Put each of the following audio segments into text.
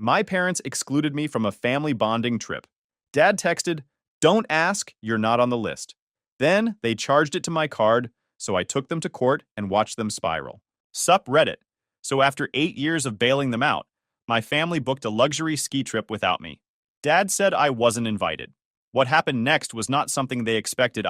My parents excluded me from a family bonding trip. Dad texted, "Don't ask, you're not on the list." Then they charged it to my card, so I took them to court and watched them spiral. Sup Reddit. So after 8 years of bailing them out, my family booked a luxury ski trip without me. Dad said I wasn't invited. What happened next was not something they expected.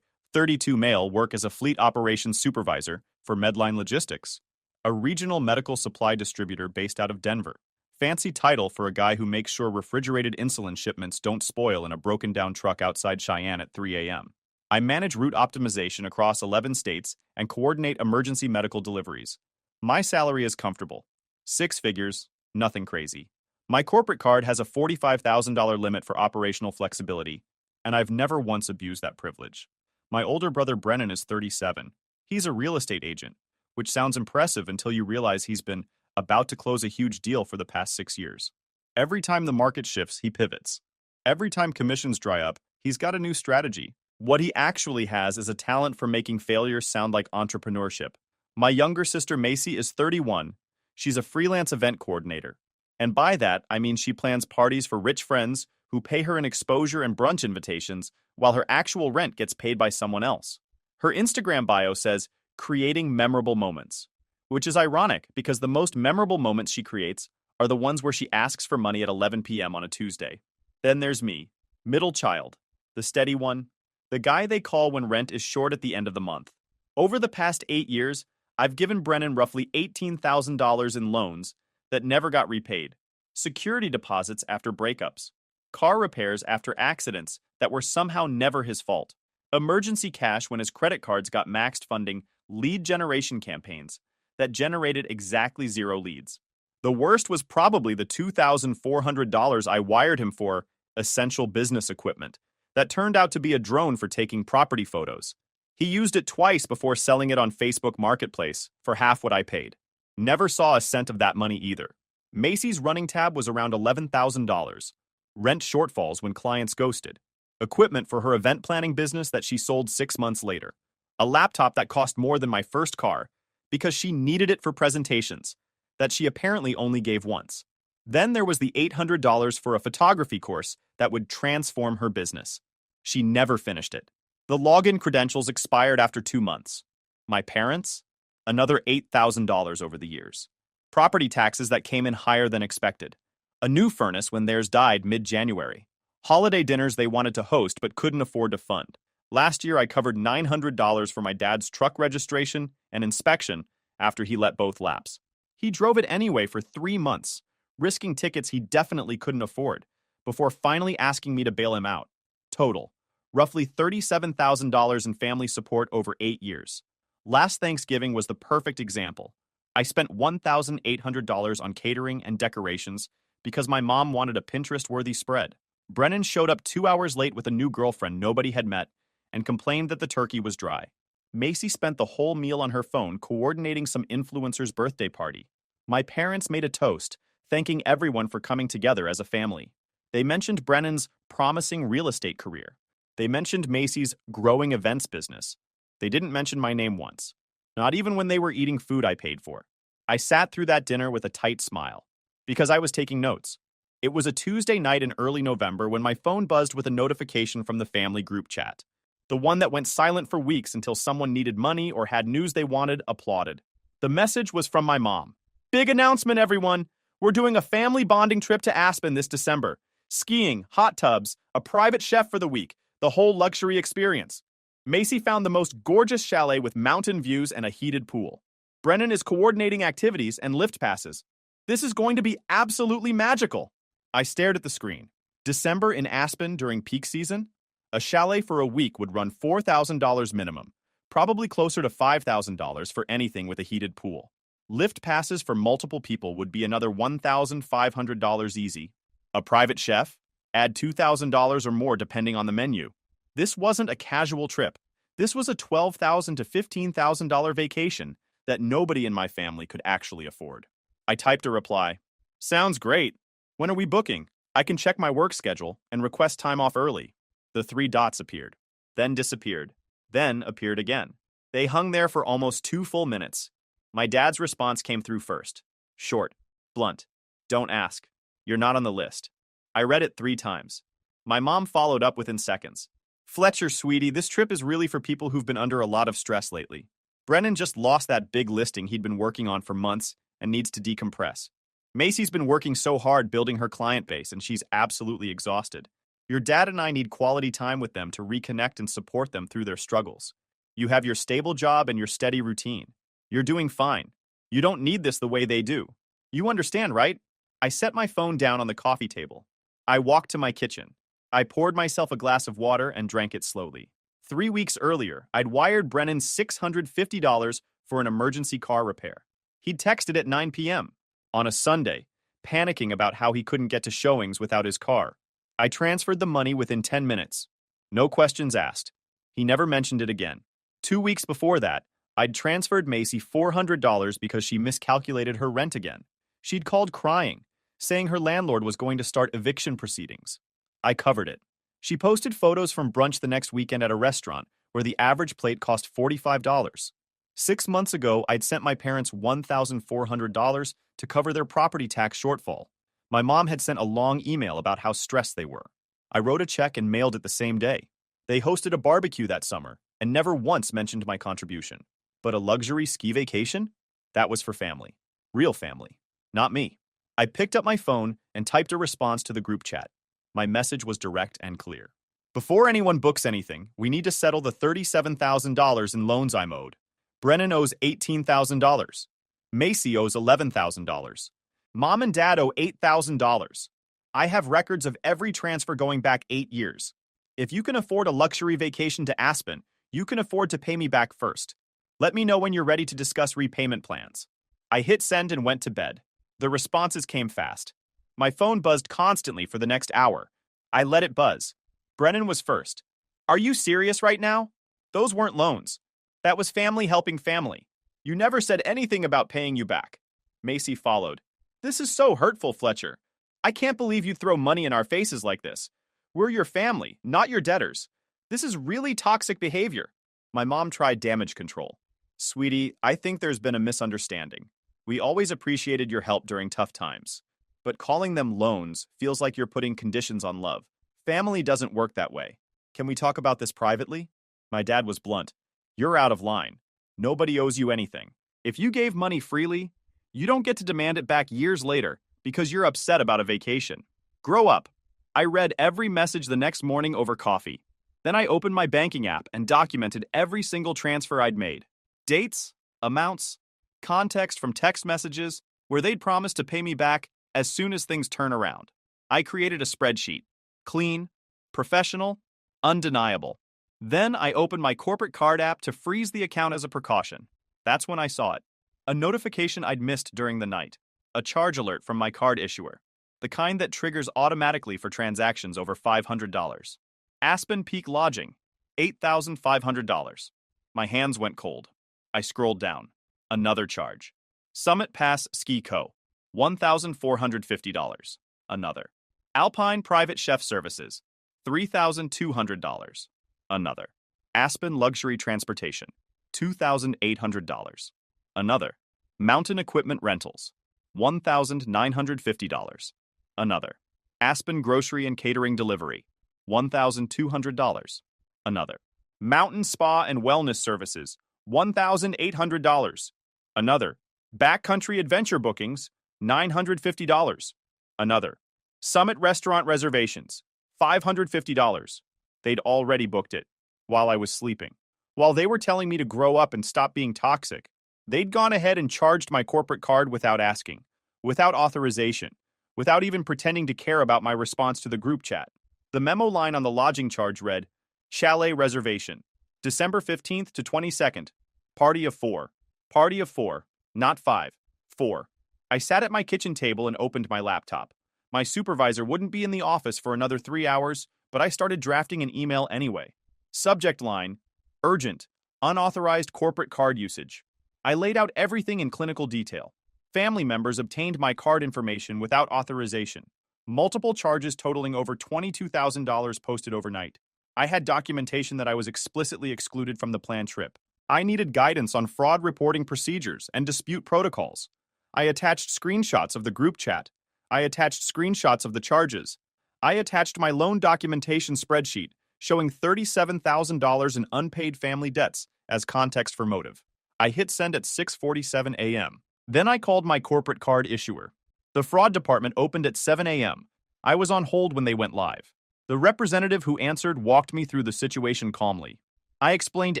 32 male, work as a fleet operations supervisor for Medline Logistics, a regional medical supply distributor based out of Denver. Fancy title for a guy who makes sure refrigerated insulin shipments don't spoil in a broken-down truck outside Cheyenne at 3 a.m. I manage route optimization across 11 states and coordinate emergency medical deliveries. My salary is comfortable. 6 figures, nothing crazy. My corporate card has a $45,000 limit for operational flexibility, and I've never once abused that privilege. My older brother Brennan is 37. He's a real estate agent, which sounds impressive until you realize he's been about to close a huge deal for the past 6 years. Every time the market shifts, he pivots. Every time commissions dry up, he's got a new strategy. What he actually has is a talent for making failure sound like entrepreneurship. My younger sister Macy is 31. She's a freelance event coordinator. And by that, I mean she plans parties for rich friends who pay her in exposure and brunch invitations while her actual rent gets paid by someone else. Her Instagram bio says, "Creating memorable moments," which is ironic because the most memorable moments she creates are the ones where she asks for money at 11 p.m. on a Tuesday. Then there's me, middle child, the steady one, the guy they call when rent is short at the end of the month. Over the past 8 years, I've given Brennan roughly $18,000 in loans that never got repaid, security deposits after breakups, car repairs after accidents that were somehow never his fault, emergency cash when his credit cards got maxed funding lead generation campaigns that generated exactly 0 leads. The worst was probably the $2,400 I wired him for essential business equipment that turned out to be a drone for taking property photos. He used it twice before selling it on Facebook Marketplace for half what I paid. Never saw a cent of that money either. Macy's running tab was around $11,000. Rent shortfalls when clients ghosted. Equipment for her event planning business that she sold 6 months later. A laptop that cost more than my first car because she needed it for presentations that she apparently only gave once. Then there was the $800 for a photography course that would transform her business. She never finished it. The login credentials expired after 2 months. My parents? Another $8,000 over the years. Property taxes that came in higher than expected. A new furnace when theirs died mid-January. Holiday dinners they wanted to host but couldn't afford to fund. Last year I covered $900 for my dad's truck registration and inspection after he let both lapse. He drove it anyway for 3 months, risking tickets he definitely couldn't afford, before finally asking me to bail him out. Total, roughly $37,000 in family support over 8 years. Last Thanksgiving was the perfect example. I spent $1,800 on catering and decorations because my mom wanted a Pinterest-worthy spread. Brennan showed up 2 hours late with a new girlfriend nobody had met and complained that the turkey was dry. Macy spent the whole meal on her phone coordinating some influencer's birthday party. My parents made a toast, thanking everyone for coming together as a family. They mentioned Brennan's promising real estate career. They mentioned Macy's growing events business. They didn't mention my name once, not even when they were eating food I paid for. I sat through that dinner with a tight smile, because I was taking notes. It was a Tuesday night in early November when my phone buzzed with a notification from the family group chat. The one that went silent for weeks until someone needed money or had news they wanted applauded. The message was from my mom. "Big announcement, everyone! We're doing a family bonding trip to Aspen this December. Skiing, hot tubs, a private chef for the week, the whole luxury experience. Macy found the most gorgeous chalet with mountain views and a heated pool. Brennan is coordinating activities and lift passes. This is going to be absolutely magical." I stared at the screen. December in Aspen during peak season? A chalet for a week would run $4,000 minimum, probably closer to $5,000 for anything with a heated pool. Lift passes for multiple people would be another $1,500 easy. A private chef? Add $2,000 or more depending on the menu. This wasn't a casual trip. This was a $12,000 to $15,000 vacation that nobody in my family could actually afford. I typed a reply. "Sounds great. When are we booking? I can check my work schedule and request time off early." The 3 dots appeared, then disappeared, then appeared again. They hung there for almost 2 full minutes. My dad's response came through first. Short, blunt. "Don't ask." You're not on the list. I read it 3 times. My mom followed up within seconds. Fletcher, sweetie, this trip is really for people who've been under a lot of stress lately. Brennan just lost that big listing he'd been working on for months and needs to decompress. Macy's been working so hard building her client base and she's absolutely exhausted. Your dad and I need quality time with them to reconnect and support them through their struggles. You have your stable job and your steady routine. You're doing fine. You don't need this the way they do. You understand, right? I set my phone down on the coffee table. I walked to my kitchen. I poured myself a glass of water and drank it slowly. 3 weeks earlier, I'd wired Brennan $650 for an emergency car repair. He'd texted at 9 p.m. on a Sunday, panicking about how he couldn't get to showings without his car. I transferred the money within 10 minutes. No questions asked. He never mentioned it again. 2 weeks before that, I'd transferred Macy $400 because she miscalculated her rent again. She'd called crying, saying her landlord was going to start eviction proceedings. I covered it. She posted photos from brunch the next weekend at a restaurant where the average plate cost $45. 6 months ago, I'd sent my parents $1,400 to cover their property tax shortfall. My mom had sent a long email about how stressed they were. I wrote a check and mailed it the same day. They hosted a barbecue that summer and never once mentioned my contribution. But a luxury ski vacation? That was for family. Real family. Not me. I picked up my phone and typed a response to the group chat. My message was direct and clear. Before anyone books anything, we need to settle the $37,000 in loans I'm owed. Brennan owes $18,000. Macy owes $11,000. Mom and Dad owe $8,000. I have records of every transfer going back 8 years. If you can afford a luxury vacation to Aspen, you can afford to pay me back first. Let me know when you're ready to discuss repayment plans. I hit send and went to bed. The responses came fast. My phone buzzed constantly for the next hour. I let it buzz. Brennan was first. Are you serious right now? Those weren't loans. That was family helping family. You never said anything about paying you back. Macy followed. This is so hurtful, Fletcher. I can't believe you'd throw money in our faces like this. We're your family, not your debtors. This is really toxic behavior. My mom tried damage control. Sweetie, I think there's been a misunderstanding. We always appreciated your help during tough times. But calling them loans feels like you're putting conditions on love. Family doesn't work that way. Can we talk about this privately? My dad was blunt. You're out of line. Nobody owes you anything. If you gave money freely, you don't get to demand it back years later because you're upset about a vacation. Grow up. I read every message the next morning over coffee. Then I opened my banking app and documented every single transfer I'd made. Dates, amounts, context from text messages where they'd promised to pay me back as soon as things turn around. I created a spreadsheet. Clean, professional, undeniable. Then I opened my corporate card app to freeze the account as a precaution. That's when I saw it. A notification I'd missed during the night. A charge alert from my card issuer. The kind that triggers automatically for transactions over $500. Aspen Peak Lodging, $8,500. My hands went cold. I scrolled down. Another charge. Summit Pass Ski Co., $1,450. Another. Alpine Private Chef Services, $3,200. Another. Aspen Luxury Transportation, $2,800. Another. Mountain Equipment Rentals, $1,950. Another. Aspen Grocery and Catering Delivery, $1,200. Another. Mountain Spa and Wellness Services, $1,800. Another. Backcountry Adventure Bookings, $950. Another. Summit Restaurant Reservations, $550. They'd already booked it while I was sleeping. While they were telling me to grow up and stop being toxic, they'd gone ahead and charged my corporate card without asking, without authorization, without even pretending to care about my response to the group chat. The memo line on the lodging charge read, Chalet Reservation, December 15th to 22nd, Party of 4. Party of 4, not 5. 4. I sat at my kitchen table and opened my laptop. My supervisor wouldn't be in the office for another 3 hours, but I started drafting an email anyway. Subject line, urgent, unauthorized corporate card usage. I laid out everything in clinical detail. Family members obtained my card information without authorization. Multiple charges totaling over $22,000 posted overnight. I had documentation that I was explicitly excluded from the planned trip. I needed guidance on fraud reporting procedures and dispute protocols. I attached screenshots of the group chat. I attached screenshots of the charges. I attached my loan documentation spreadsheet showing $37,000 in unpaid family debts as context for motive. I hit send at 6:47 a.m. Then I called my corporate card issuer. The fraud department opened at 7 a.m. I was on hold when they went live. The representative who answered walked me through the situation calmly. I explained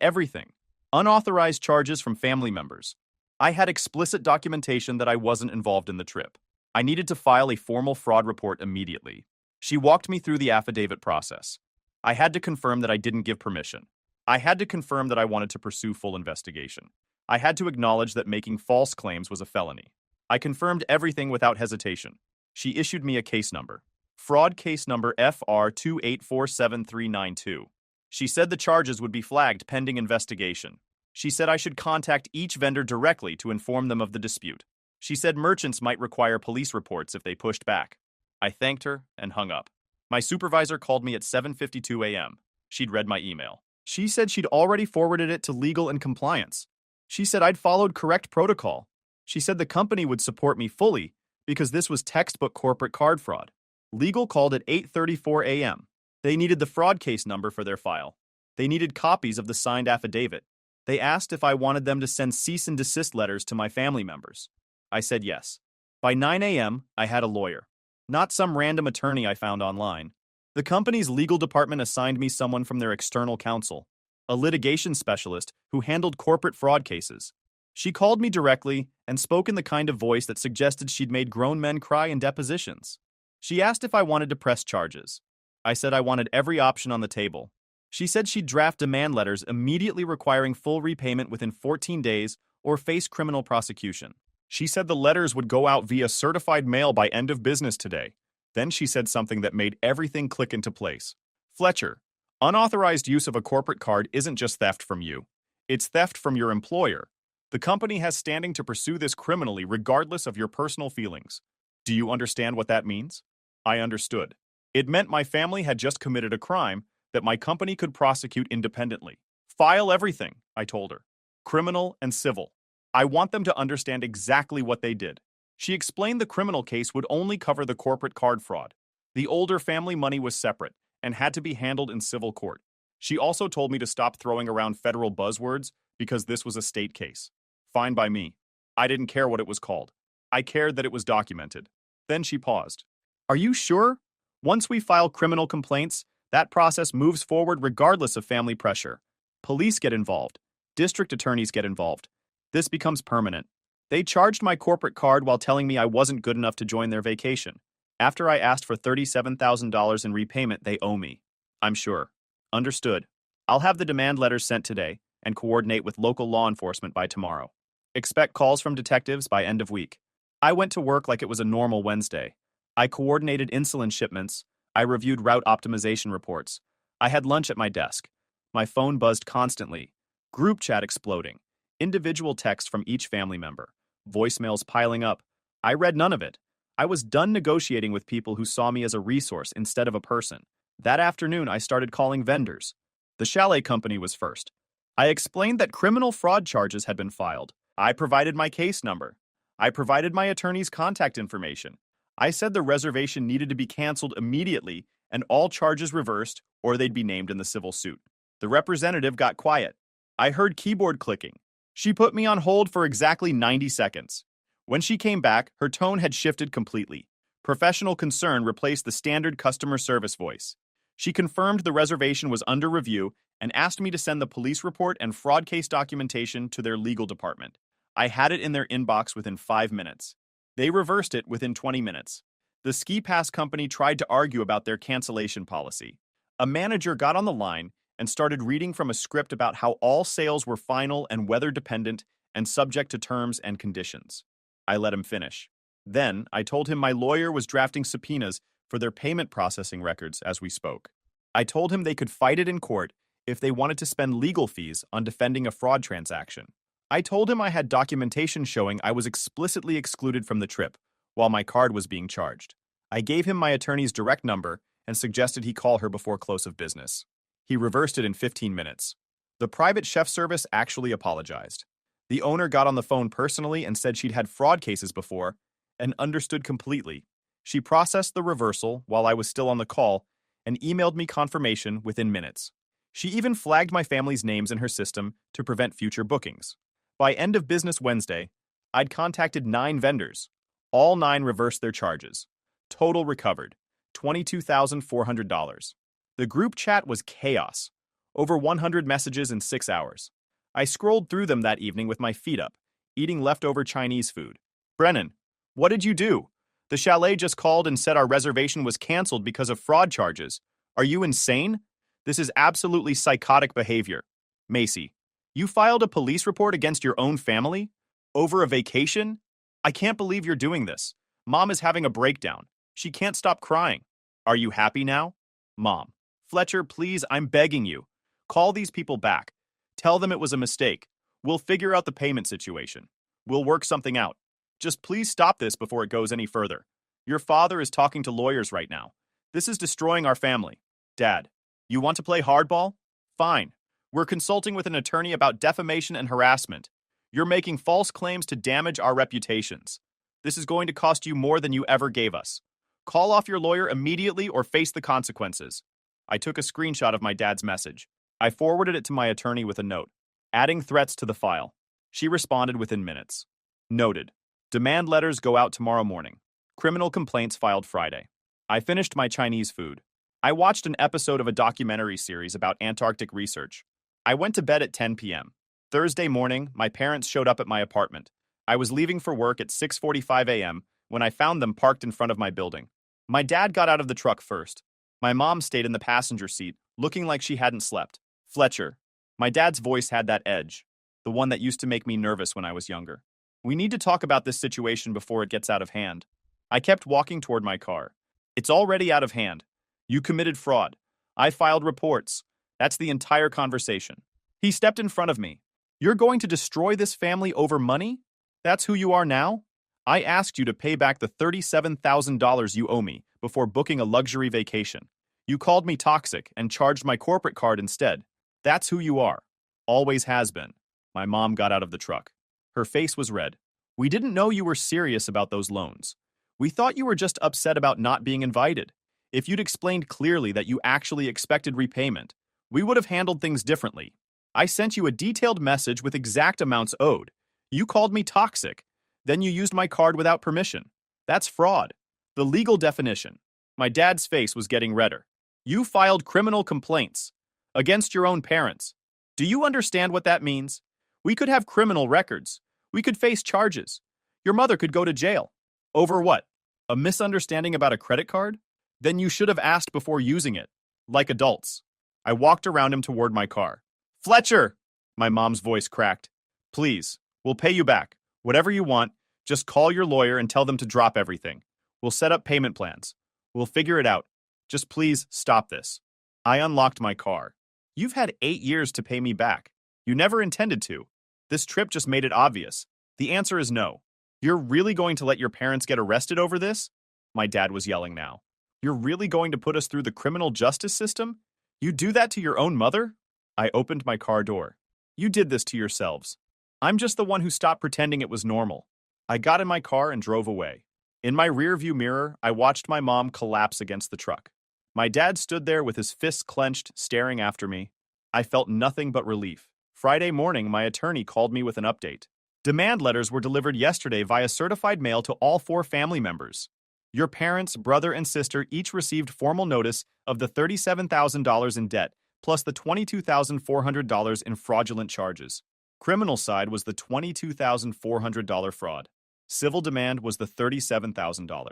everything. Unauthorized charges from family members. I had explicit documentation that I wasn't involved in the trip. I needed to file a formal fraud report immediately. She walked me through the affidavit process. I had to confirm that I didn't give permission. I had to confirm that I wanted to pursue full investigation. I had to acknowledge that making false claims was a felony. I confirmed everything without hesitation. She issued me a case number. Fraud case number FR2847392. She said the charges would be flagged pending investigation. She said I should contact each vendor directly to inform them of the dispute. She said merchants might require police reports if they pushed back. I thanked her and hung up. My supervisor called me at 7:52 a.m. She'd read my email. She said she'd already forwarded it to legal and compliance. She said I'd followed correct protocol. She said the company would support me fully because this was textbook corporate card fraud. Legal called at 8:34 a.m. They needed the fraud case number for their file. They needed copies of the signed affidavit. They asked if I wanted them to send cease and desist letters to my family members. I said yes. By 9 a.m., I had a lawyer. Not some random attorney I found online. The company's legal department assigned me someone from their external counsel, a litigation specialist who handled corporate fraud cases. She called me directly and spoke in the kind of voice that suggested she'd made grown men cry in depositions. She asked if I wanted to press charges. I said I wanted every option on the table. She said she'd draft demand letters immediately requiring full repayment within 14 days or face criminal prosecution. She said the letters would go out via certified mail by end of business today. Then she said something that made everything click into place. Fletcher, unauthorized use of a corporate card isn't just theft from you. It's theft from your employer. The company has standing to pursue this criminally regardless of your personal feelings. Do you understand what that means? I understood. It meant my family had just committed a crime that my company could prosecute independently. File everything, I told her. Criminal and civil. I want them to understand exactly what they did. She explained the criminal case would only cover the corporate card fraud. The older family money was separate and had to be handled in civil court. She also told me to stop throwing around federal buzzwords because this was a state case. Fine by me. I didn't care what it was called. I cared that it was documented. Then she paused. Are you sure? Once we file criminal complaints, that process moves forward regardless of family pressure. Police get involved. District attorneys get involved. This becomes permanent. They charged my corporate card while telling me I wasn't good enough to join their vacation. After I asked for $37,000 in repayment they owe me. I'm sure. Understood. I'll have the demand letters sent today and coordinate with local law enforcement by tomorrow. Expect calls from detectives by end of week. I went to work like it was a normal Wednesday. I coordinated insulin shipments. I reviewed route optimization reports. I had lunch at my desk. My phone buzzed constantly. Group chat exploding. Individual texts from each family member. Voicemails piling up. I read none of it. I was done negotiating with people who saw me as a resource instead of a person. That afternoon, I started calling vendors. The chalet company was first. I explained that criminal fraud charges had been filed. I provided my case number. I provided my attorney's contact information. I said the reservation needed to be canceled immediately and all charges reversed or they'd be named in the civil suit. The representative got quiet. I heard keyboard clicking. She put me on hold for exactly 90 seconds. When she came back, her tone had shifted completely. Professional concern replaced the standard customer service voice. She confirmed the reservation was under review and asked me to send the police report and fraud case documentation to their legal department. I had it in their inbox within 5 minutes. They reversed it within 20 minutes. The ski pass company tried to argue about their cancellation policy. A manager got on the line and started reading from a script about how all sales were final and weather-dependent and subject to terms and conditions. I let him finish. Then, I told him my lawyer was drafting subpoenas for their payment processing records as we spoke. I told him they could fight it in court if they wanted to spend legal fees on defending a fraud transaction. I told him I had documentation showing I was explicitly excluded from the trip while my card was being charged. I gave him my attorney's direct number and suggested he call her before close of business. He reversed it in 15 minutes. The private chef service actually apologized. The owner got on the phone personally and said she'd had fraud cases before and understood completely. She processed the reversal while I was still on the call and emailed me confirmation within minutes. She even flagged my family's names in her system to prevent future bookings. By end of business Wednesday, I'd contacted 9 vendors. All 9 reversed their charges. Total recovered, $22,400. The group chat was chaos. Over 100 messages in 6 hours. I scrolled through them that evening with my feet up, eating leftover Chinese food. Brennan, what did you do? The chalet just called and said our reservation was canceled because of fraud charges. Are you insane? This is absolutely psychotic behavior. Macy, you filed a police report against your own family? Over a vacation? I can't believe you're doing this. Mom is having a breakdown. She can't stop crying. Are you happy now? Mom, Fletcher, please, I'm begging you. Call these people back. Tell them it was a mistake. We'll figure out the payment situation. We'll work something out. Just please stop this before it goes any further. Your father is talking to lawyers right now. This is destroying our family. Dad, you want to play hardball? Fine. We're consulting with an attorney about defamation and harassment. You're making false claims to damage our reputations. This is going to cost you more than you ever gave us. Call off your lawyer immediately or face the consequences. I took a screenshot of my dad's message. I forwarded it to my attorney with a note, adding threats to the file. She responded within minutes. Noted. Demand letters go out tomorrow morning. Criminal complaints filed Friday. I finished my Chinese food. I watched an episode of a documentary series about Antarctic research. I went to bed at 10 p.m. Thursday morning, my parents showed up at my apartment. I was leaving for work at 6:45 a.m. when I found them parked in front of my building. My dad got out of the truck first. My mom stayed in the passenger seat, looking like she hadn't slept. Fletcher. My dad's voice had that edge, the one that used to make me nervous when I was younger. We need to talk about this situation before it gets out of hand. I kept walking toward my car. It's already out of hand. You committed fraud. I filed reports. That's the entire conversation. He stepped in front of me. You're going to destroy this family over money? That's who you are now? I asked you to pay back the $37,000 you owe me before booking a luxury vacation. You called me toxic and charged my corporate card instead. That's who you are. Always has been. My mom got out of the truck. Her face was red. We didn't know you were serious about those loans. We thought you were just upset about not being invited. If you'd explained clearly that you actually expected repayment, we would have handled things differently. I sent you a detailed message with exact amounts owed. You called me toxic. Then you used my card without permission. That's fraud. The legal definition. My dad's face was getting redder. You filed criminal complaints against your own parents. Do you understand what that means? We could have criminal records. We could face charges. Your mother could go to jail. Over what? A misunderstanding about a credit card? Then you should have asked before using it. Like adults. I walked around him toward my car. Fletcher! My mom's voice cracked. Please, we'll pay you back. Whatever you want, just call your lawyer and tell them to drop everything. We'll set up payment plans. We'll figure it out. Just please stop this. I unlocked my car. You've had 8 years to pay me back. You never intended to. This trip just made it obvious. The answer is no. You're really going to let your parents get arrested over this? My dad was yelling now. You're really going to put us through the criminal justice system? You do that to your own mother? I opened my car door. You did this to yourselves. I'm just the one who stopped pretending it was normal. I got in my car and drove away. In my rearview mirror, I watched my mom collapse against the truck. My dad stood there with his fists clenched, staring after me. I felt nothing but relief. Friday morning, my attorney called me with an update. Demand letters were delivered yesterday via certified mail to all 4 family members. Your parents, brother, and sister each received formal notice of the $37,000 in debt, plus the $22,400 in fraudulent charges. Criminal side was the $22,400 fraud. Civil demand was the $37,000.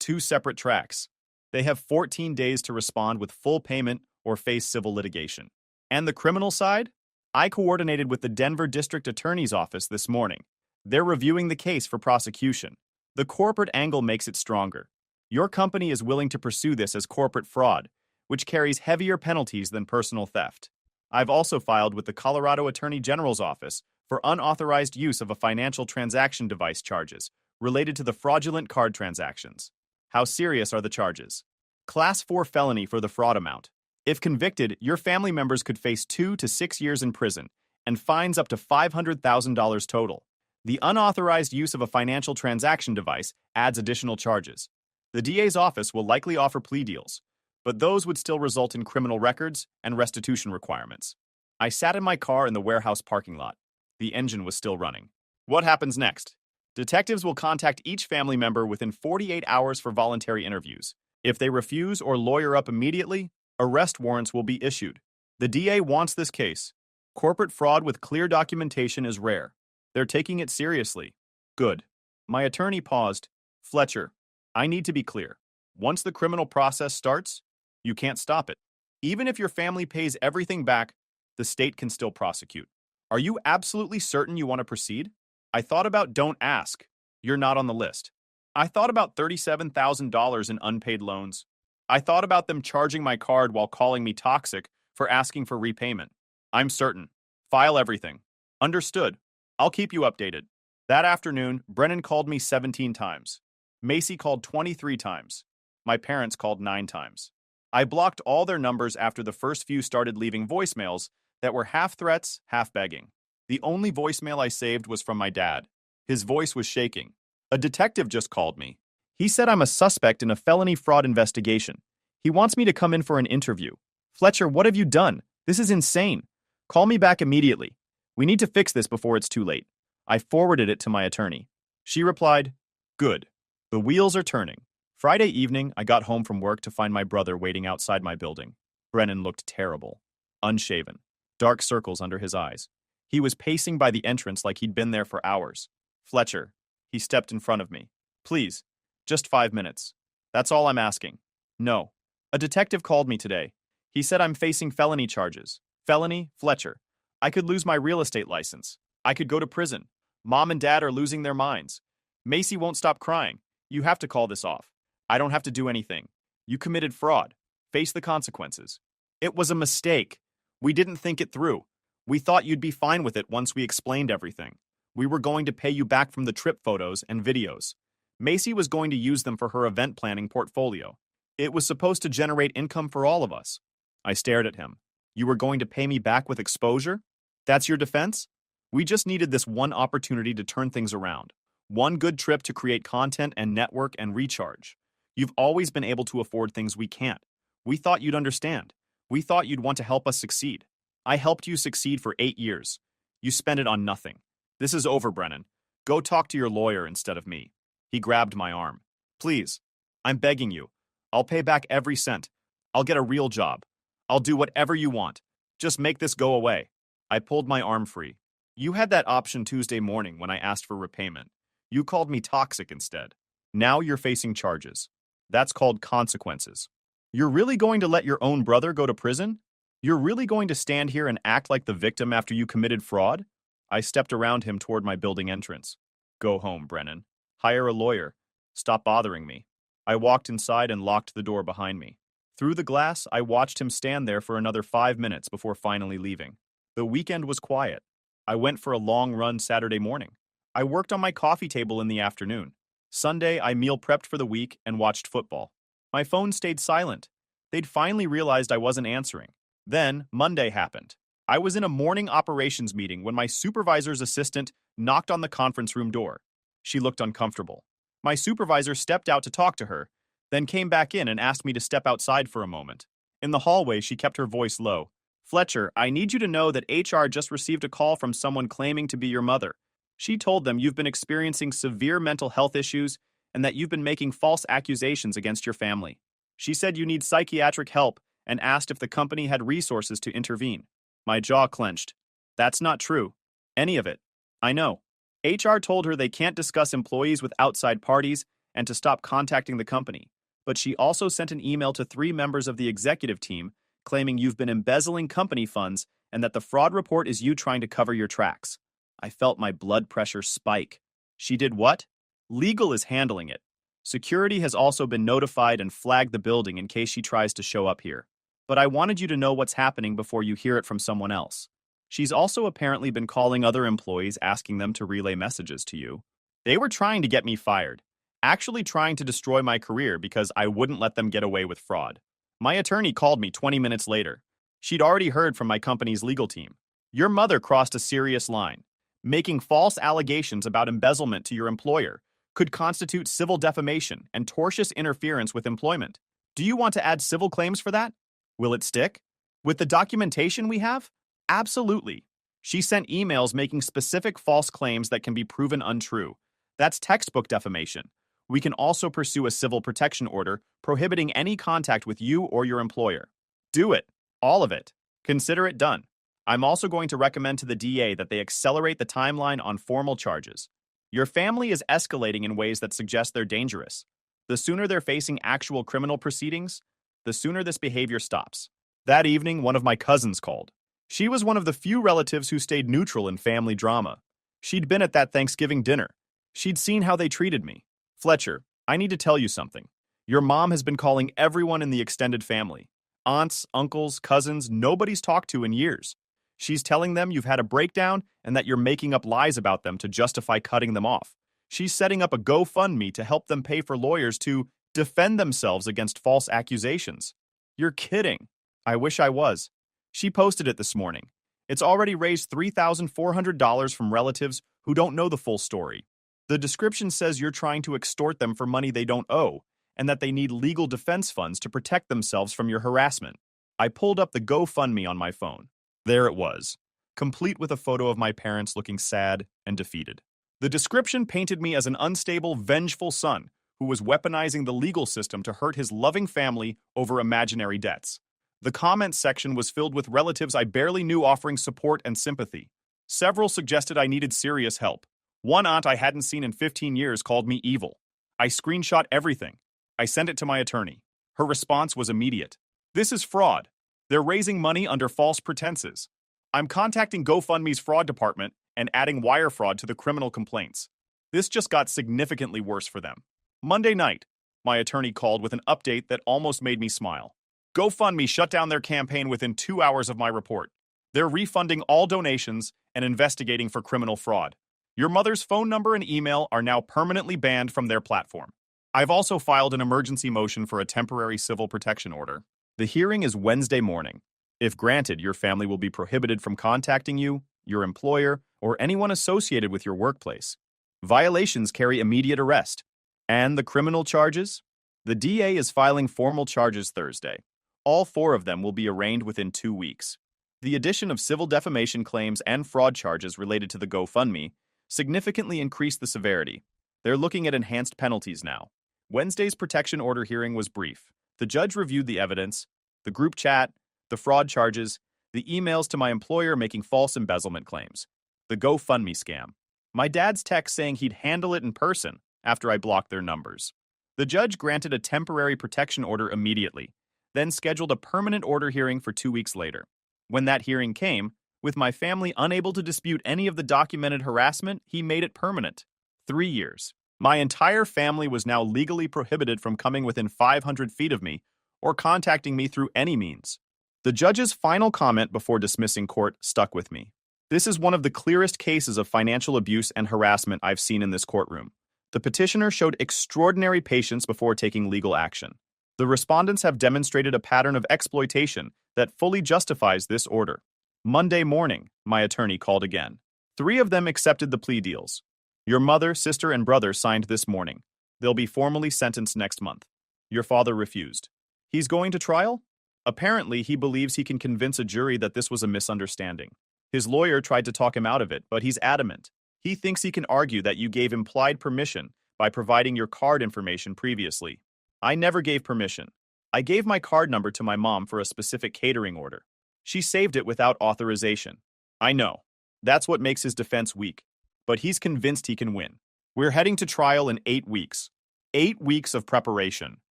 2 separate tracks. They have 14 days to respond with full payment or face civil litigation. And the criminal side? I coordinated with the Denver District Attorney's Office this morning. They're reviewing the case for prosecution. The corporate angle makes it stronger. Your company is willing to pursue this as corporate fraud, which carries heavier penalties than personal theft. I've also filed with the Colorado Attorney General's Office for unauthorized use of a financial transaction device charges related to the fraudulent card transactions. How serious are the charges? Class 4 felony for the fraud amount. If convicted, your family members could face 2 to 6 years in prison and fines up to $500,000 total. The unauthorized use of a financial transaction device adds additional charges. The DA's office will likely offer plea deals, but those would still result in criminal records and restitution requirements. I sat in my car in the warehouse parking lot. The engine was still running. What happens next? Detectives will contact each family member within 48 hours for voluntary interviews. If they refuse or lawyer up immediately, arrest warrants will be issued. The DA wants this case. Corporate fraud with clear documentation is rare. They're taking it seriously. Good. My attorney paused. Fletcher, I need to be clear. Once the criminal process starts, you can't stop it. Even if your family pays everything back, the state can still prosecute. Are you absolutely certain you want to proceed? I thought about don't ask. You're not on the list. I thought about $37,000 in unpaid loans. I thought about them charging my card while calling me toxic for asking for repayment. I'm certain. File everything. Understood. I'll keep you updated. That afternoon, Brennan called me 17 times. Macy called 23 times. My parents called 9 times. I blocked all their numbers after the first few started leaving voicemails that were half threats, half begging. The only voicemail I saved was from my dad. His voice was shaking. A detective just called me. He said I'm a suspect in a felony fraud investigation. He wants me to come in for an interview. Fletcher, what have you done? This is insane. Call me back immediately. We need to fix this before it's too late. I forwarded it to my attorney. She replied, Good. The wheels are turning. Friday evening, I got home from work to find my brother waiting outside my building. Brennan looked terrible. Unshaven. Dark circles under his eyes. He was pacing by the entrance like he'd been there for hours. Fletcher. He stepped in front of me. Please. Just 5 minutes. That's all I'm asking. No. A detective called me today. He said I'm facing felony charges. Felony, Fletcher. I could lose my real estate license. I could go to prison. Mom and Dad are losing their minds. Macy won't stop crying. You have to call this off. I don't have to do anything. You committed fraud. Face the consequences. It was a mistake. We didn't think it through. We thought you'd be fine with it once we explained everything. We were going to pay you back from the trip photos and videos. Macy was going to use them for her event planning portfolio. It was supposed to generate income for all of us. I stared at him. You were going to pay me back with exposure? That's your defense? We just needed this one opportunity to turn things around. One good trip to create content and network and recharge. You've always been able to afford things we can't. We thought you'd understand. We thought you'd want to help us succeed. I helped you succeed for 8 years. You spent it on nothing. This is over, Brennan. Go talk to your lawyer instead of me. He grabbed my arm. Please. I'm begging you. I'll pay back every cent. I'll get a real job. I'll do whatever you want. Just make this go away. I pulled my arm free. You had that option Tuesday morning when I asked for repayment. You called me toxic instead. Now you're facing charges. That's called consequences. You're really going to let your own brother go to prison? You're really going to stand here and act like the victim after you committed fraud? I stepped around him toward my building entrance. Go home, Brennan. Hire a lawyer. Stop bothering me. I walked inside and locked the door behind me. Through the glass, I watched him stand there for another 5 minutes before finally leaving. The weekend was quiet. I went for a long run Saturday morning. I worked on my coffee table in the afternoon. Sunday, I meal prepped for the week and watched football. My phone stayed silent. They'd finally realized I wasn't answering. Then, Monday happened. I was in a morning operations meeting when my supervisor's assistant knocked on the conference room door. She looked uncomfortable. My supervisor stepped out to talk to her, then came back in and asked me to step outside for a moment. In the hallway, she kept her voice low. Fletcher, I need you to know that HR just received a call from someone claiming to be your mother. She told them you've been experiencing severe mental health issues and that you've been making false accusations against your family. She said you need psychiatric help and asked if the company had resources to intervene. My jaw clenched. That's not true. Any of it. I know. HR told her they can't discuss employees with outside parties and to stop contacting the company. But she also sent an email to 3 members of the executive team claiming you've been embezzling company funds and that the fraud report is you trying to cover your tracks. I felt my blood pressure spike. She did what? Legal is handling it. Security has also been notified and flagged the building in case she tries to show up here. But I wanted you to know what's happening before you hear it from someone else. She's also apparently been calling other employees asking them to relay messages to you. They were trying to get me fired, actually trying to destroy my career because I wouldn't let them get away with fraud. My attorney called me 20 minutes later. She'd already heard from my company's legal team. Your mother crossed a serious line, making false allegations about embezzlement to your employer, could constitute civil defamation and tortious interference with employment. Do you want to add civil claims for that? Will it stick? With the documentation we have? Absolutely. She sent emails making specific false claims that can be proven untrue. That's textbook defamation. We can also pursue a civil protection order prohibiting any contact with you or your employer. Do it. All of it. Consider it done. I'm also going to recommend to the DA that they accelerate the timeline on formal charges. Your family is escalating in ways that suggest they're dangerous. The sooner they're facing actual criminal proceedings, the sooner this behavior stops. That evening, one of my cousins called. She was one of the few relatives who stayed neutral in family drama. She'd been at that Thanksgiving dinner. She'd seen how they treated me. Fletcher, I need to tell you something. Your mom has been calling everyone in the extended family. Aunts, uncles, cousins, nobody's talked to in years. She's telling them you've had a breakdown and that you're making up lies about them to justify cutting them off. She's setting up a GoFundMe to help them pay for lawyers to defend themselves against false accusations. You're kidding. I wish I was. She posted it this morning. It's already raised $3,400 from relatives who don't know the full story. The description says you're trying to extort them for money they don't owe, and that they need legal defense funds to protect themselves from your harassment. I pulled up the GoFundMe on my phone. There it was, complete with a photo of my parents looking sad and defeated. The description painted me as an unstable, vengeful son who was weaponizing the legal system to hurt his loving family over imaginary debts. The comments section was filled with relatives I barely knew offering support and sympathy. Several suggested I needed serious help. One aunt I hadn't seen in 15 years called me evil. I screenshot everything. I sent it to my attorney. Her response was immediate. This is fraud. They're raising money under false pretenses. I'm contacting GoFundMe's fraud department and adding wire fraud to the criminal complaints. This just got significantly worse for them. Monday night, my attorney called with an update that almost made me smile. GoFundMe shut down their campaign within 2 hours of my report. They're refunding all donations and investigating for criminal fraud. Your mother's phone number and email are now permanently banned from their platform. I've also filed an emergency motion for a temporary civil protection order. The hearing is Wednesday morning. If granted, your family will be prohibited from contacting you, your employer, or anyone associated with your workplace. Violations carry immediate arrest. And the criminal charges? The DA is filing formal charges Thursday. All 4 of them will be arraigned within 2 weeks. The addition of civil defamation claims and fraud charges related to the GoFundMe significantly increased the severity. They're looking at enhanced penalties now. Wednesday's protection order hearing was brief. The judge reviewed the evidence, the group chat, the fraud charges, the emails to my employer making false embezzlement claims, the GoFundMe scam, my dad's text saying he'd handle it in person after I blocked their numbers. The judge granted a temporary protection order immediately, then scheduled a permanent order hearing for 2 weeks later. When that hearing came, with my family unable to dispute any of the documented harassment, he made it permanent. 3 years. My entire family was now legally prohibited from coming within 500 feet of me or contacting me through any means. The judge's final comment before dismissing court stuck with me. This is one of the clearest cases of financial abuse and harassment I've seen in this courtroom. The petitioner showed extraordinary patience before taking legal action. The respondents have demonstrated a pattern of exploitation that fully justifies this order. Monday morning, my attorney called again. 3 of them accepted the plea deals. Your mother, sister, and brother signed this morning. They'll be formally sentenced next month. Your father refused. He's going to trial? Apparently, he believes he can convince a jury that this was a misunderstanding. His lawyer tried to talk him out of it, but he's adamant. He thinks he can argue that you gave implied permission by providing your card information previously. I never gave permission. I gave my card number to my mom for a specific catering order. She saved it without authorization. I know. That's what makes his defense weak. But he's convinced he can win. We're heading to trial in 8 weeks. 8 weeks of preparation.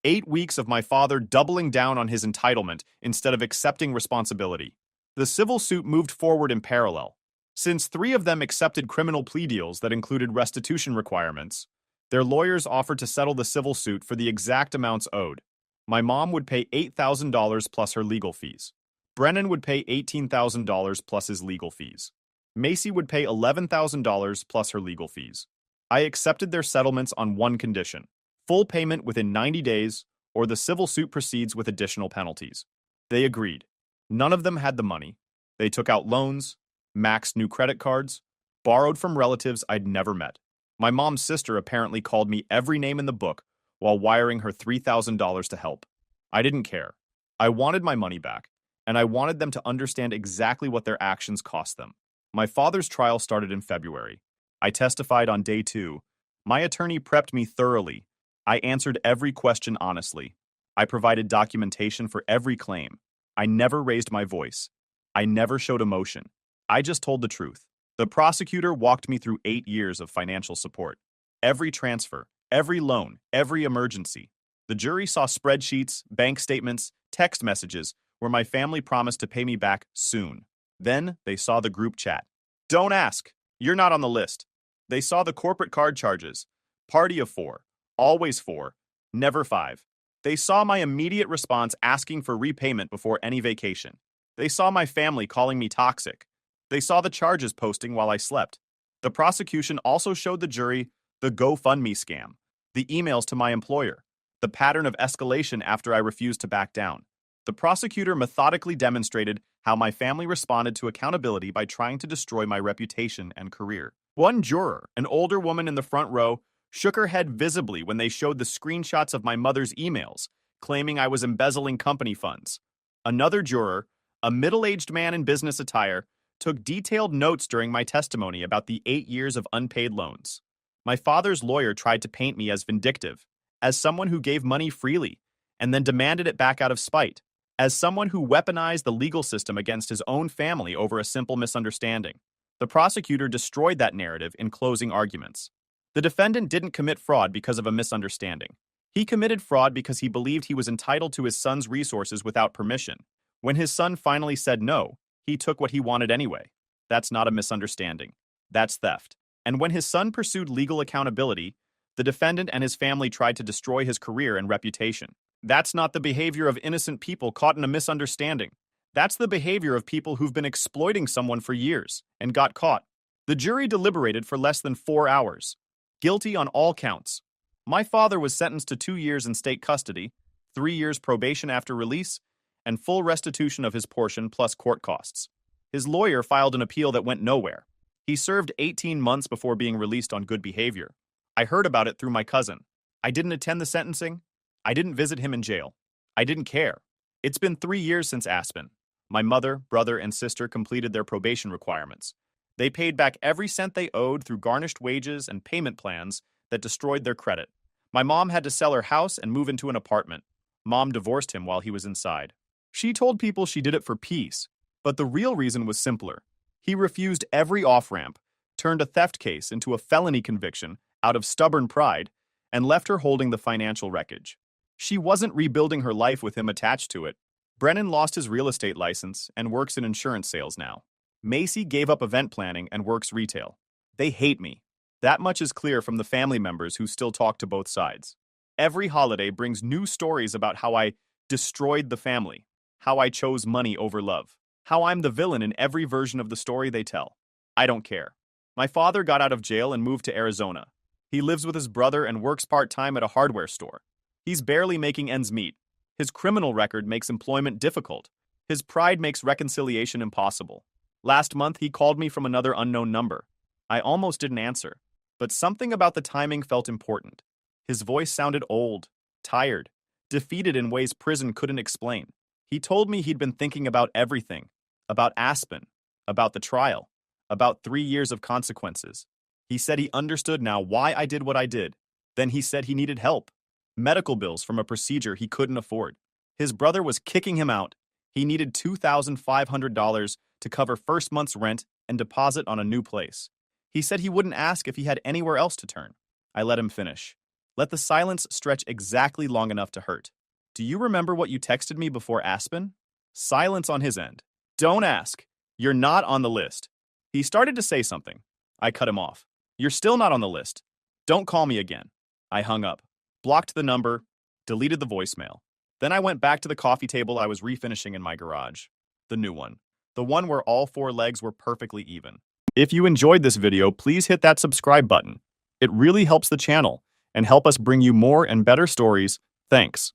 8 weeks of my father doubling down on his entitlement instead of accepting responsibility. The civil suit moved forward in parallel. Since 3 of them accepted criminal plea deals that included restitution requirements, their lawyers offered to settle the civil suit for the exact amounts owed. My mom would pay $8,000 plus her legal fees. Brennan would pay $18,000 plus his legal fees. Macy would pay $11,000 plus her legal fees. I accepted their settlements on one condition: full payment within 90 days, or the civil suit proceeds with additional penalties. They agreed. None of them had the money. They took out loans, maxed new credit cards, borrowed from relatives I'd never met. My mom's sister apparently called me every name in the book while wiring her $3,000 to help. I didn't care. I wanted my money back, and I wanted them to understand exactly what their actions cost them. My father's trial started in February. I testified on day 2. My attorney prepped me thoroughly. I answered every question honestly. I provided documentation for every claim. I never raised my voice. I never showed emotion. I just told the truth. The prosecutor walked me through 8 years of financial support. Every transfer, every loan, every emergency. The jury saw spreadsheets, bank statements, text messages where my family promised to pay me back soon. Then they saw the group chat. Don't ask. You're not on the list. They saw the corporate card charges. Party of 4. Always 4. Never 5. They saw my immediate response asking for repayment before any vacation. They saw my family calling me toxic. They saw the charges posting while I slept. The prosecution also showed the jury the GoFundMe scam, the emails to my employer, the pattern of escalation after I refused to back down. The prosecutor methodically demonstrated how my family responded to accountability by trying to destroy my reputation and career. One juror, an older woman in the front row, shook her head visibly when they showed the screenshots of my mother's emails, claiming I was embezzling company funds. Another juror, a middle-aged man in business attire, took detailed notes during my testimony about the 8 years of unpaid loans. My father's lawyer tried to paint me as vindictive, as someone who gave money freely and then demanded it back out of spite, as someone who weaponized the legal system against his own family over a simple misunderstanding. The prosecutor destroyed that narrative in closing arguments. The defendant didn't commit fraud because of a misunderstanding. He committed fraud because he believed he was entitled to his son's resources without permission. When his son finally said no, he took what he wanted anyway. That's not a misunderstanding. That's theft. And when his son pursued legal accountability, the defendant and his family tried to destroy his career and reputation. That's not the behavior of innocent people caught in a misunderstanding. That's the behavior of people who've been exploiting someone for years and got caught. The jury deliberated for less than 4 hours. Guilty on all counts. My father was sentenced to 2 years in state custody, 3 years probation after release, and full restitution of his portion plus court costs. His lawyer filed an appeal that went nowhere. He served 18 months before being released on good behavior. I heard about it through my cousin. I didn't attend the sentencing. I didn't visit him in jail. I didn't care. It's been 3 years since Aspen. My mother, brother, and sister completed their probation requirements. They paid back every cent they owed through garnished wages and payment plans that destroyed their credit. My mom had to sell her house and move into an apartment. Mom divorced him while he was inside. She told people she did it for peace, but the real reason was simpler. He refused every off-ramp, turned a theft case into a felony conviction out of stubborn pride, and left her holding the financial wreckage. She wasn't rebuilding her life with him attached to it. Brennan lost his real estate license and works in insurance sales now. Macy gave up event planning and works retail. They hate me. That much is clear from the family members who still talk to both sides. Every holiday brings new stories about how I destroyed the family, how I chose money over love, how I'm the villain in every version of the story they tell. I don't care. My father got out of jail and moved to Arizona. He lives with his brother and works part-time at a hardware store. He's barely making ends meet. His criminal record makes employment difficult. His pride makes reconciliation impossible. Last month, he called me from another unknown number. I almost didn't answer, but something about the timing felt important. His voice sounded old, tired, defeated in ways prison couldn't explain. He told me he'd been thinking about everything, about Aspen, about the trial, about 3 years of consequences. He said he understood now why I did what I did. Then he said he needed help. Medical bills from a procedure he couldn't afford. His brother was kicking him out. He needed $2,500 to cover first month's rent and deposit on a new place. He said he wouldn't ask if he had anywhere else to turn. I let him finish. Let the silence stretch exactly long enough to hurt. Do you remember what you texted me before Aspen? Silence on his end. Don't ask. You're not on the list. He started to say something. I cut him off. You're still not on the list. Don't call me again. I hung up, blocked the number, deleted the voicemail. Then I went back to the coffee table I was refinishing in my garage. The new one. The one where all 4 legs were perfectly even. If you enjoyed this video, please hit that subscribe button. It really helps the channel and help us bring you more and better stories. Thanks.